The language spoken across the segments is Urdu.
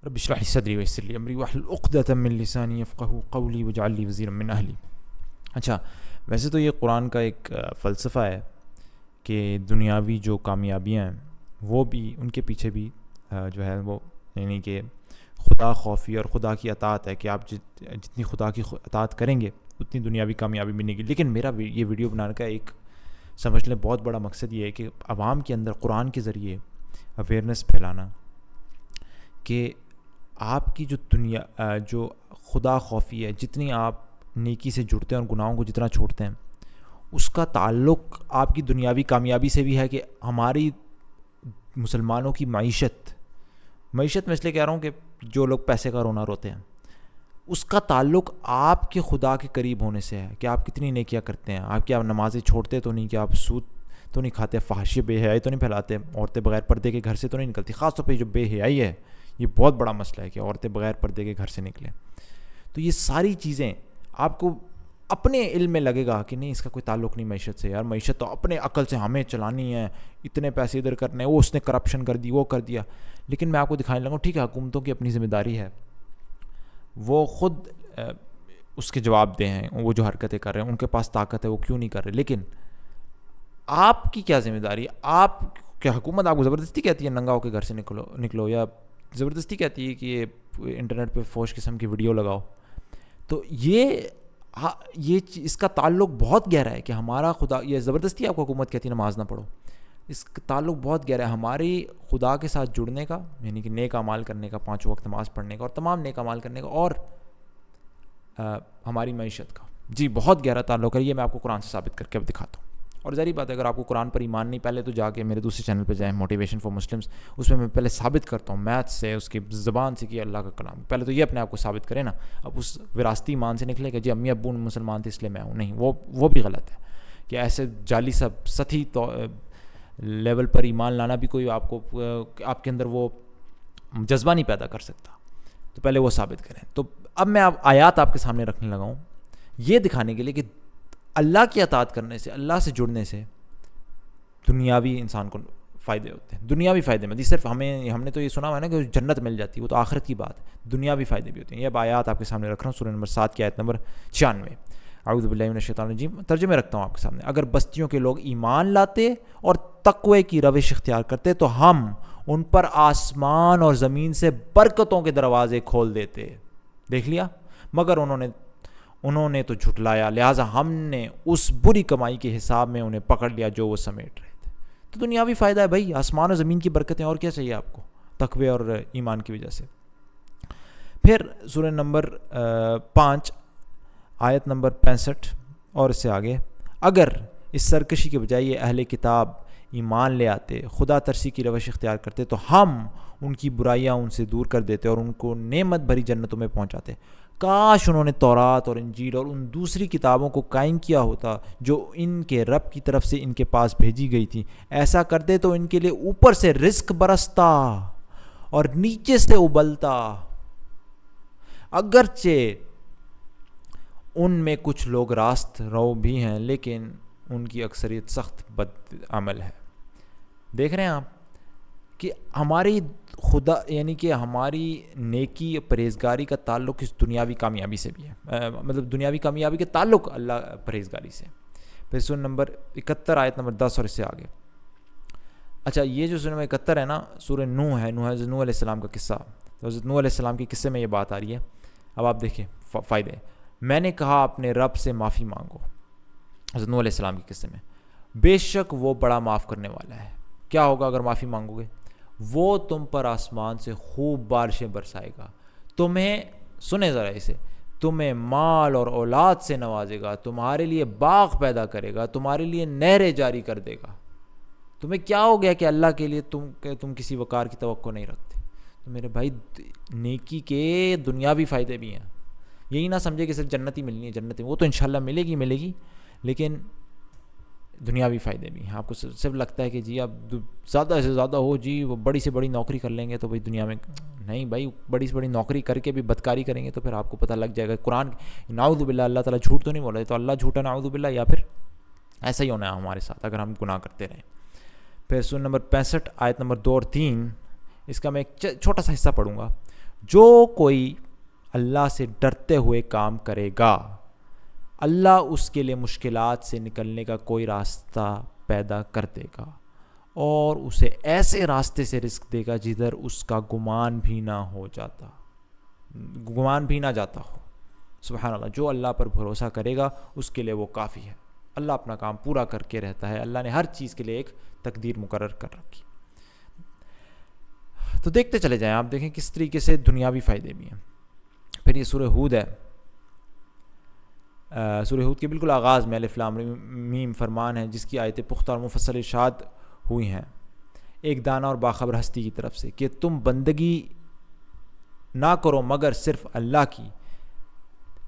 رب اشرح لي صدری ویسر لی امری واحلل عقدۃ من لسانی یفقہوا قولی واجعل لی وزیرا من اہلی. اچھا، ویسے تو یہ قرآن کا ایک فلسفہ ہے کہ دنیاوی جو کامیابیاں ہیں وہ بھی ان کے پیچھے بھی جو ہے وہ یعنی کہ خدا خوفی اور خدا کی اطاعت ہے کہ آپ جتنی خدا کی اطاعت کریں گے اتنی دنیاوی کامیابی ملے گی. لیکن میرا یہ ویڈیو بنانے کا ایک سمجھ لیں بہت بڑا مقصد یہ ہے کہ عوام کے اندر قرآن کے ذریعے اویئرنیس پھیلانا کہ آپ کی جو دنیا جو خدا خوفی ہے، جتنی آپ نیکی سے جڑتے ہیں اور گناہوں کو جتنا چھوڑتے ہیں، اس کا تعلق آپ کی دنیاوی کامیابی سے بھی ہے. کہ ہماری مسلمانوں کی معیشت میں اس لیے کہہ رہا ہوں کہ جو لوگ پیسے کا رونا روتے ہیں، اس کا تعلق آپ کے خدا کے قریب ہونے سے ہے کہ آپ کتنی نیکیاں کرتے ہیں. آپ کیا نمازیں چھوڑتے تو نہیں، کہ آپ سود تو نہیں کھاتے، فحاشی بے حیائی تو نہیں پھیلاتے، عورتیں بغیر پردے کے گھر سے تو نہیں نکلتی. خاص طور پہ جو بے حیائی ہے یہ بہت بڑا مسئلہ ہے کہ عورتیں بغیر پردے کے گھر سے نکلیں. تو یہ ساری چیزیں آپ کو اپنے علم میں لگے گا کہ نہیں اس کا کوئی تعلق نہیں معیشت سے. یار معیشت تو اپنے عقل سے ہمیں چلانی ہے، اتنے پیسے ادھر کرنے، وہ اس نے کرپشن کر دی، وہ کر دیا. لیکن میں آپ کو دکھانے لگا ٹھیک ہے حکومتوں کی اپنی ذمہ داری ہے، وہ خود اس کے جواب دہ ہیں. وہ جو حرکتیں کر رہے ہیں ان کے پاس طاقت ہے، وہ کیوں نہیں کر رہے. لیکن آپ کی کیا ذمہ داری ہے؟ آپ کیا حکومت آپ کو زبردستی کہتی ہے ننگا ہو کے گھر سے نکلو، یا زبردستی کہتی ہے کہ یہ انٹرنیٹ پہ فوش قسم کی ویڈیو لگاؤ؟ تو یہ اس کا تعلق بہت گہرا ہے کہ ہمارا خدا، یہ زبردستی آپ کو حکومت کہتی ہے نماز نہ پڑھو، اس کا تعلق بہت گہرا ہے ہماری خدا کے ساتھ جڑنے کا، یعنی کہ نیک اعمال کرنے کا، 5 وقت نماز پڑھنے کا اور تمام نیک اعمال کرنے کا، اور ہماری معیشت کا. جی بہت گہرا تعلق ہے. یہ میں آپ کو قرآن سے ثابت کر کے اب دکھاتا ہوں. اور ظاہری بات ہے اگر آپ کو قرآن پر ایمان نہیں، پہلے تو جا کے میرے دوسرے چینل پہ جائیں، موٹیویشن فار مسلمس، اس میں پہلے ثابت کرتا ہوں میتھ سے، اس کی زبان سے کہ اللہ کا کلام. پہلے تو یہ اپنے آپ کو ثابت کرے نا. اب اس وراثتی ایمان سے نکلے کہ جی امی ابو مسلمان تھے اس لیے میں ہوں، نہیں، وہ بھی غلط ہے. کہ ایسے جعلی سب سطحی لیول پر ایمان لانا بھی کوئی آپ کے اندر وہ جذبہ نہیں پیدا کر سکتا. تو پہلے وہ ثابت کریں. تو اب میں آیات آپ کے سامنے رکھنے لگا ہوں یہ دکھانے کے لیے کہ اللہ کی اطاعت کرنے سے، اللہ سے جڑنے سے دنیاوی انسان کو فائدے ہوتے ہیں. دنیاوی فائدے میں صرف ہم نے تو یہ سنا ہوا ہے نا کہ جنت مل جاتی ہے، وہ تو آخرت کی بات ہے. دنیاوی فائدے بھی ہوتے ہیں. یہ اب آیات آپ کے سامنے رکھ رہا ہوں، سورہ نمبر 7 کی آیت نمبر 96. اعوذ باللہ من الشیطان الرجیم. ترجمے رکھتا ہوں آپ کے سامنے. اگر بستیوں کے لوگ ایمان لاتے اور تقوی کی روش اختیار کرتے تو ہم ان پر آسمان اور زمین سے برکتوں کے دروازے کھول دیتے. دیکھ لیا. مگر انہوں نے تو جھٹلایا، لہٰذا ہم نے اس بری کمائی کے حساب میں انہیں پکڑ لیا جو وہ سمیٹ رہے تھے. تو دنیاوی فائدہ ہے بھائی، آسمان اور زمین کی برکتیں، اور کیا چاہیے آپ کو تقوی اور ایمان کی وجہ سے. پھر سورہ نمبر 5 آیت نمبر 65 اور اس سے آگے. اگر اس سرکشی کے بجائے یہ اہل کتاب ایمان لے آتے، خدا ترسی کی روش اختیار کرتے تو ہم ان کی برائیاں ان سے دور کر دیتے اور ان کو نعمت بھری جنتوں میں پہنچاتے. کاش انہوں نے تورات اور انجیل اور ان دوسری کتابوں کو قائم کیا ہوتا جو ان کے رب کی طرف سے ان کے پاس بھیجی گئی تھی. ایسا کرتے تو ان کے لیے اوپر سے رزق برستا اور نیچے سے ابلتا. اگرچہ ان میں کچھ لوگ راست رو بھی ہیں لیکن ان کی اکثریت سخت بد عمل ہے. دیکھ رہے ہیں آپ کہ ہماری خدا یعنی کہ ہماری نیکی پرہیزگاری کا تعلق اس دنیاوی کامیابی سے بھی ہے، مطلب دنیاوی کامیابی کے تعلق اللہ پرہیزگاری سے. پھر سورہ نمبر 71 آیت نمبر 10 اور اس سے آگے. اچھا یہ جو سورہ نمبر 71 ہے نا، سورہ نوح ہے، نوح علیہ السلام کا قصہ. تو حضرت نوح علیہ السلام کے قصے میں یہ بات آ رہی ہے. اب آپ دیکھیں فائدے. میں نے کہا اپنے رب سے معافی مانگو. حضرت نوح علیہ السلام کے قصے میں بے شک وہ بڑا معاف کرنے والا ہے. کیا ہوگا اگر معافی مانگو گے؟ وہ تم پر آسمان سے خوب بارشیں برسائے گا، تمہیں سنیں ذرا اسے، تمہیں مال اور اولاد سے نوازے گا، تمہارے لیے باغ پیدا کرے گا، تمہارے لیے نہریں جاری کر دے گا. تمہیں کیا ہو گیا کہ اللہ کے لیے تم کسی وقار کی توقع نہیں رکھتے؟ تو میرے بھائی نیکی کے دنیاوی فائدے بھی ہیں. یہی نہ سمجھے کہ صرف جنت ہی ملنی ہے، جنت وہ تو انشاءاللہ ملے گی، لیکن دنیاوی فائدے بھی ہیں. آپ کو صرف لگتا ہے کہ جی اب زیادہ سے زیادہ ہو، جی وہ بڑی سے بڑی نوکری کر لیں گے تو بھائی دنیا میں نہیں. بھائی بڑی سے بڑی نوکری کر کے بھی بدکاری کریں گے تو پھر آپ کو پتہ لگ جائے گا. قرآن نعوذ باللہ اللہ تعالیٰ جھوٹ تو نہیں بول رہے، تو اللہ جھوٹا نعوذ باللہ، یا پھر ایسا ہی ہونا ہے ہمارے ساتھ اگر ہم گناہ کرتے رہیں. پھر سورہ نمبر 65 آیت نمبر 2 اور 3 اس کا میں ایک چھوٹا سا حصہ پڑھوں گا. جو کوئی اللہ سے ڈرتے ہوئے کام کرے گا اللہ اس کے لیے مشکلات سے نکلنے کا کوئی راستہ پیدا کر دے گا اور اسے ایسے راستے سے رزق دے گا جدھر اس کا گمان بھی نہ جاتا ہو. سبحان اللہ. جو اللہ پر بھروسہ کرے گا اس کے لیے وہ کافی ہے. اللہ اپنا کام پورا کر کے رہتا ہے. اللہ نے ہر چیز کے لیے ایک تقدیر مقرر کر رکھی. تو دیکھتے چلے جائیں, آپ دیکھیں کس طریقے سے دنیاوی فائدے بھی ہیں. پھر یہ سورہ ہود ہے. سورہ ہود کے بالکل آغاز میں الف لام میم فرمان ہے جس کی آیتیں پختہ اور مفصل ارشاد ہوئی ہیں ایک دانا اور باخبر ہستی کی طرف سے کہ تم بندگی نہ کرو مگر صرف اللہ کی,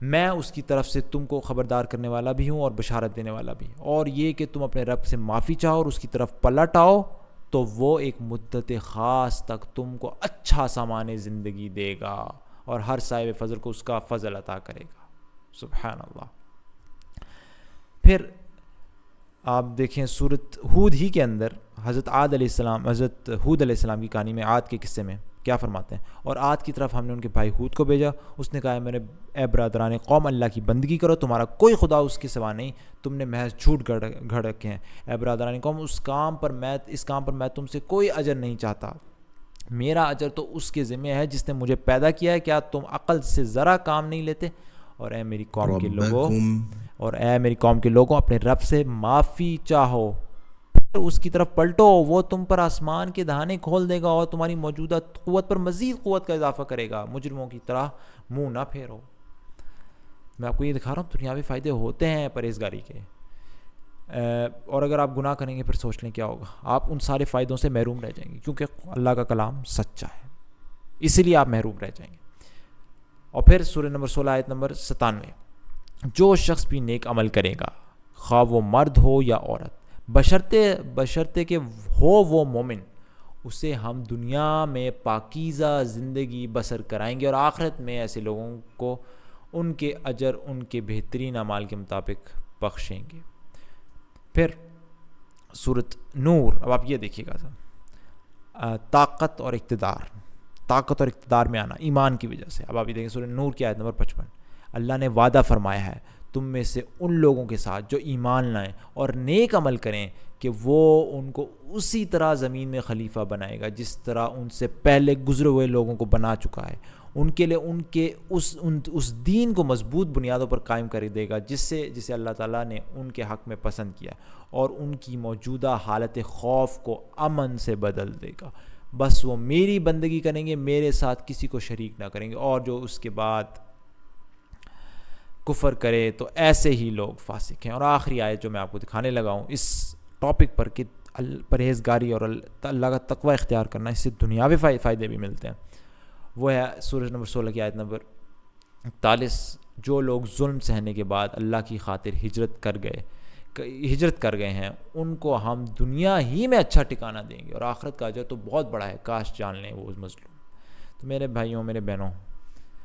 میں اس کی طرف سے تم کو خبردار کرنے والا بھی ہوں اور بشارت دینے والا بھی, اور یہ کہ تم اپنے رب سے معافی چاہو اور اس کی طرف پلٹ آؤ تو وہ ایک مدت خاص تک تم کو اچھا سامان زندگی دے گا اور ہر صاحب فضل کو اس کا فضل عطا کرے گا. سبحان اللہ. پھر آپ دیکھیں سورۃ ہود ہی کے اندر حضرت ہود علیہ السلام کی کہانی میں, عاد کے قصے میں کیا فرماتے ہیں, اور عاد کی طرف ہم نے ان کے بھائی ہود کو بھیجا, اس نے کہا اے برادران قوم اللہ کی بندگی کرو, تمہارا کوئی خدا اس کے سوا نہیں, تم نے محض جھوٹ گھڑ رکھے ہیں. اے برادران قوم, اس کام پر میں تم سے کوئی اجر نہیں چاہتا, میرا اجر تو اس کے ذمہ ہے جس نے مجھے پیدا کیا ہے, کیا تم عقل سے ذرا کام نہیں لیتے؟ اور اے میری قوم کے لوگوں اپنے رب سے معافی چاہو, پھر اس کی طرف پلٹو, وہ تم پر آسمان کے دہانے کھول دے گا اور تمہاری موجودہ قوت پر مزید قوت کا اضافہ کرے گا. مجرموں کی طرح منہ نہ پھیرو. میں آپ کو یہ دکھا رہا ہوں دنیاوی فائدے ہوتے ہیں پرہیزگاری کے, اور اگر آپ گناہ کریں گے پھر سوچ لیں کیا ہوگا, آپ ان سارے فائدوں سے محروم رہ جائیں گے, کیونکہ اللہ کا کلام سچا ہے, اسی لیے آپ محروم رہ جائیں گے. اور پھر سورہ نمبر 16 آیت نمبر 97, جو شخص بھی نیک عمل کرے گا خواہ وہ مرد ہو یا عورت, بشرطے کہ ہو وہ مومن, اسے ہم دنیا میں پاکیزہ زندگی بسر کرائیں گے اور آخرت میں ایسے لوگوں کو ان کے اجر ان کے بہترین اعمال کے مطابق بخشیں گے. پھر سورۃ نور, اب آپ یہ دیکھیے گا, طاقت اور اقتدار میں آنا ایمان کی وجہ سے. اب آپ یہ دیکھیں سورۃ نور کی آیت نمبر 55, اللہ نے وعدہ فرمایا ہے تم میں سے ان لوگوں کے ساتھ جو ایمان لائیں اور نیک عمل کریں کہ وہ ان کو اسی طرح زمین میں خلیفہ بنائے گا جس طرح ان سے پہلے گزرے ہوئے لوگوں کو بنا چکا ہے, ان کے لیے ان کے اس دین کو مضبوط بنیادوں پر قائم کر دے گا جسے اللہ تعالیٰ نے ان کے حق میں پسند کیا, اور ان کی موجودہ حالت خوف کو امن سے بدل دے گا. بس وہ میری بندگی کریں گے, میرے ساتھ کسی کو شریک نہ کریں گے, اور جو اس کے بعد کفر کرے تو ایسے ہی لوگ فاسق ہیں. اور آخری آیت جو میں آپ کو دکھانے لگا ہوں اس ٹاپک پر کہ پرہیزگاری اور اللہ کا تقوی اختیار کرنا, اس سے دنیاوی فائدے بھی ملتے ہیں, وہ ہے سورہ نمبر 16 کی آیت نمبر 41, جو لوگ ظلم سہنے کے بعد اللہ کی خاطر ہجرت کر گئے ہیں ان کو ہم دنیا ہی میں اچھا ٹھکانہ دیں گے اور آخرت کا اجر تو بہت بڑا ہے, کاش جان لیں وہ مظلوم. تو میرے بھائیوں میرے بہنوں,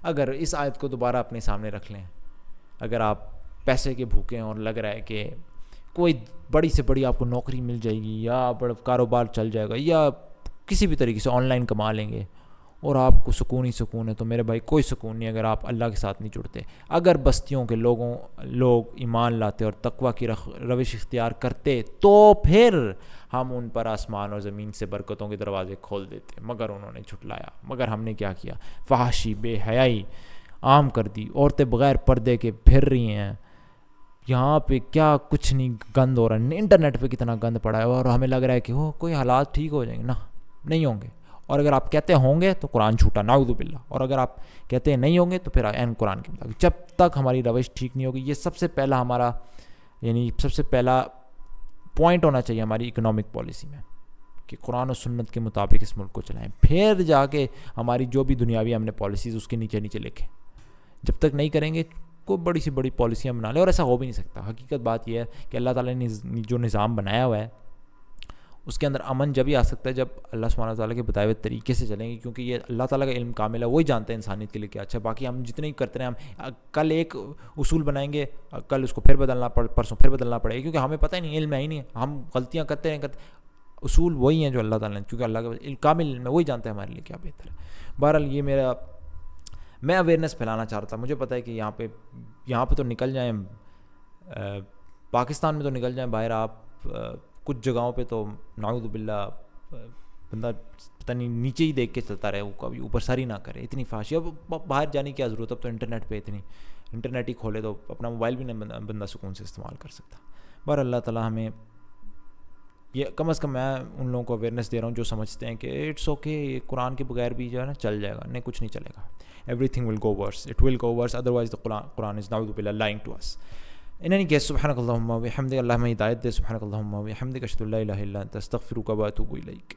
اگر اس آیت کو دوبارہ اپنے سامنے رکھ لیں, اگر آپ پیسے کے بھوکے ہیں اور لگ رہا ہے کہ کوئی بڑی سے بڑی آپ کو نوکری مل جائے گی یا بڑا کاروبار چل جائے گا یا کسی بھی طریقے سے آن لائن کما لیں گے اور آپ کو سکون ہی سکون ہے, تو میرے بھائی کوئی سکون نہیں اگر آپ اللہ کے ساتھ نہیں جڑتے. اگر بستیوں کے لوگ ایمان لاتے اور تقوی کی روش اختیار کرتے تو پھر ہم ان پر آسمان اور زمین سے برکتوں کے دروازے کھول دیتے, مگر انہوں نے جھٹلایا. مگر ہم نے کیا کیا؟ فحاشی, بے حیائی عام کر دی, عورتیں بغیر پردے کے پھر رہی ہیں, یہاں پہ کیا کچھ نہیں گند ہو رہا ہے, انٹرنیٹ پہ کتنا گند پڑا ہے, اور ہمیں لگ رہا ہے کہ کوئی حالات ٹھیک ہو جائیں گے. نہیں ہوں گے. اور اگر آپ کہتے ہوں گے تو قرآن جھوٹا, نعوذ باللہ, اور اگر آپ کہتے ہیں نہیں ہوں گے تو پھر عین قرآن کے مطابق. جب تک ہماری روش ٹھیک نہیں ہوگی, یہ سب سے پہلا پوائنٹ ہونا چاہیے ہماری اکنامک پالیسی میں کہ قرآن و سنت کے مطابق اس ملک کو چلائیں, پھر جا کے ہماری جو بھی دنیاوی ہم نے پالیسیز اس کے نیچے لکھیں. جب تک نہیں کریں گے کوئی بڑی سی بڑی پالیسیاں بنا لیں, اور ایسا ہو بھی نہیں سکتا. حقیقت بات یہ ہے کہ اللہ تعالیٰ نے جو نظام بنایا ہوا ہے اس کے اندر امن جب ہی آ سکتا ہے جب اللہ سبحانہ تعالیٰ کے بتائے ہوئے طریقے سے چلیں گے, کیونکہ یہ اللہ تعالیٰ کا علم کامل ہے, وہی جانتے ہیں انسانیت کے لیے کیا اچھا. باقی ہم جتنے ہی کرتے ہیں, ہم کل ایک اصول بنائیں گے, کل اس کو پھر بدلنا پرسوں پھر بدلنا پڑے گا, کیونکہ ہمیں پتہ ہی نہیں, علم ہے ہی نہیں, ہم غلطیاں کرتے ہیں. اصول وہی ہیں جو اللہ تعالیٰ نے، کیونکہ اللہ کا کامل علم ہے، وہی جانتا ہے ہمارے لیے کیا بہتر ہے. بہرحال یہ میں اویئرنیس پھیلانا چاہ رہا تھا. مجھے پتہ ہے کہ یہاں پہ تو نکل جائیں، پاکستان میں تو نکل جائیں باہر آپ، کچھ جگہوں پہ تو نعوذ باللہ بندہ پتہ نہیں نیچے ہی دیکھ کے چلتا رہے، وہ کبھی اوپر ساری نہ کرے. اتنی فحاشی، اب باہر جانے کی کیا ضرورت، اب تو انٹرنیٹ پہ انٹرنیٹ ہی کھولے تو اپنا موبائل بھی نہیں بندہ سکون سے استعمال کر سکتا. بہر اللہ تعالیٰ ہمیں یہ، کم از کم میں ان لوگوں کو اویئرنیس دے رہا ہوں جو سمجھتے ہیں کہ اٹس اوکے، قرآن کے بغیر بھی جو ہے نا چل جائے گا. نہیں، کچھ نہیں چلے گا. Everything will go worse, it will go worse, otherwise the Quran is نعوذ باللہ lying to us. In any case سبحانک اللہم و بحمدک، اللہ ہمیں ہدایت دے. سبحانک اللہم و بحمدک، اشہد ان لا الہ الا انت، استغفرک و اتوب الیک.